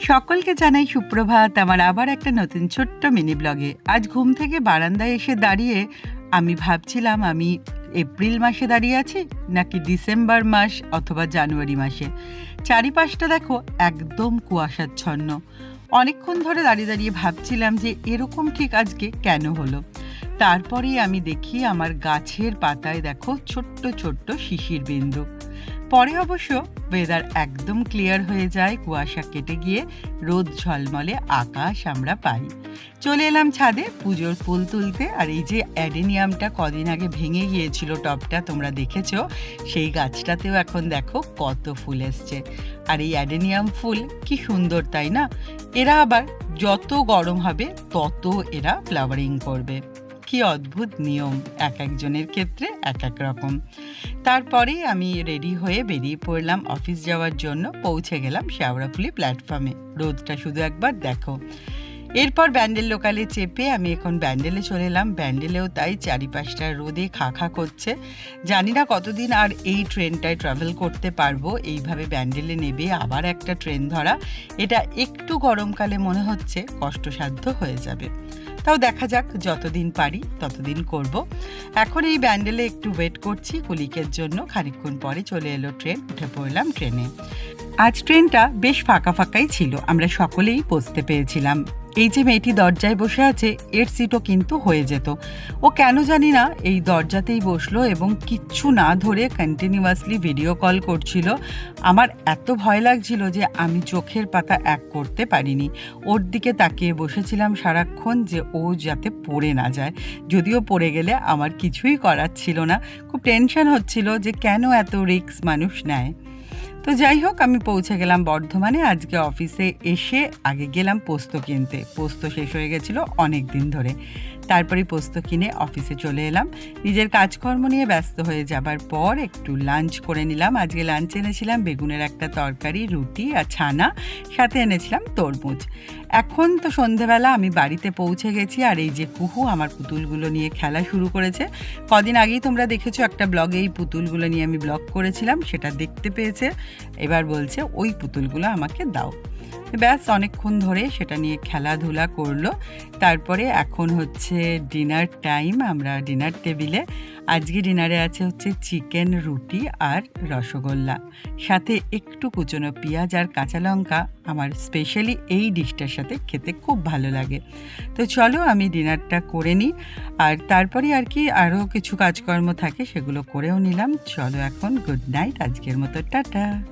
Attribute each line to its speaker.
Speaker 1: সকলকে জানাই সুপ্রভাত। আমার আবার একটা নতুন ছোট্ট মিনি ব্লগে। আজ ঘুম থেকে বারান্দায় এসে দাঁড়িয়ে আমি ভাবছিলাম আমি এপ্রিল মাসে দাঁড়িয়ে আছি নাকি ডিসেম্বর মাস অথবা জানুয়ারি মাসে। চারিপাশটা দেখো একদম কুয়াশাচ্ছন্ন। অনেকক্ষণ ধরে দাঁড়িয়ে দাঁড়িয়ে ভাবছিলাম যে এরকম ঠিক আজকে কেন হলো। তারপরেই আমি দেখি আমার গাছের পাতায় দেখো ছোট্ট ছোট্ট শিশির বিন্দু। পরে অবশ্য ওয়েদার একদম ক্লিয়ার হয়ে যায়, কুয়াশা কেটে গিয়ে রোদ ঝলমলে আকাশ আমরা পাই। চলে এলাম ছাদে পুজোর ফুল তুলতে। আর এই যে অ্যাডেনিয়ামটা কদিন আগে ভেঙে গিয়েছিল টবটা, তোমরা দেখেছো, সেই গাছটাতেও এখন দেখো কত ফুল এসছে। আর এই অ্যাডেনিয়াম ফুল কি সুন্দর, তাই না? এরা আবার যত গরম হবে তত এরা ফ্লাওয়ারিং করবে। কি অদ্ভুত নিয়ম, এক একজনের ক্ষেত্রে এক এক রকম। তারপরে আমি রেডি হয়ে বেরিয়ে পড়লাম অফিস যাওয়ার জন্য। পৌঁছে গেলাম শেওড়াফুলি প্ল্যাটফর্মে। রোদটা শুধু একবার দেখো। এরপর ব্যান্ডেল লোকালে চেপে আমি এখন ব্যান্ডেলে চলে এলাম। ব্যান্ডেলেও তাই চারিপাশটা রোদে খা খা করছে। জানি না কতদিন আর এই ট্রেনটায় ট্রাভেল করতে পারবো। এইভাবে ব্যান্ডেলে নেবে আবার একটা ট্রেন ধরা, এটা একটু গরমকালে মনে হচ্ছে কষ্টসাধ্য হয়ে যাবে। তাও দেখা যাক, যতদিন পারি ততদিন করব। এখন এই ব্যান্ডেলে একটু ওয়েট করছি কুলিকের জন্য। খানিকক্ষণ পরে চলে এলো ট্রেন, উঠে পড়লাম ট্রেনে। আজ ট্রেনটা বেশ ফাঁকা ফাঁকাই ছিল, আমরা সকলেই বসতে পেরেছিলাম। এই যে মেয়েটি দরজায় বসে আছে, এর সিটও কিন্তু হয়ে যেত। ও কেন জানি না এই দরজাতেই বসলো এবং কিচ্ছু না ধরে কন্টিনিউয়াসলি ভিডিও কল করছিল। আমার এত ভয় লাগছিল যে আমি চোখের পাতা এক করতে পারিনি। ওর দিকে তাকিয়ে বসেছিলাম সারাক্ষণ যে ও যাতে পড়ে না যায়। যদিও পড়ে গেলে আমার কিছুই করার ছিল না। খুব টেনশন হচ্ছিল যে কেন এত রিস্ক মানুষ নেয়। তো যাই হোক, আমি পৌঁছে গেলাম বর্ধমানে। আজকে অফিসে এসে আগে গেলাম পোস্ত কিনতে। পোস্ত শেষ হয়ে গেছিলো অনেক দিন ধরে। তারপরে পোস্ত কিনে অফিসে চলে এলাম। নিজের কাজকর্ম নিয়ে ব্যস্ত হয়ে যাবার পর একটু লাঞ্চ করে নিলাম। আজকে লাঞ্চে এনেছিলাম বেগুনের একটা তরকারি, রুটি আর ছানা, সাথে এনেছিলাম তরমুজ। এখন তো সন্ধেবেলা আমি বাড়িতে পৌঁছে গেছি। আর এই যে কুহু আমার পুতুলগুলো নিয়ে খেলা শুরু করেছে। কদিন আগেই তোমরা দেখেছো একটা ব্লগে এই পুতুলগুলো নিয়ে আমি ব্লগ করেছিলাম, সেটা দেখতে পেয়েছে। এবার বলছে ওই পুতুলগুলো আমাকে দাও। ব্যাস অনেকক্ষণ ধরে সেটা নিয়ে খেলাধুলা করলো। তারপরে এখন হচ্ছে ডিনার টাইম। আমরা ডিনার টেবিলে। আজকে ডিনারে আছে হচ্ছে চিকেন, রুটি আর রসগোল্লা, সাথে একটু কুচনো পেঁয়াজ আর কাঁচা লঙ্কা। আমার স্পেশালি এই ডিশটার সাথে খেতে খুব ভালো লাগে। তো চলো আমি ডিনারটা করে নিই। আর তারপরে আর কি আরও কিছু কাজকর্ম থাকে, সেগুলো করেও নিলাম। চলো এখন গুড নাইট, আজকের মতো টাটা।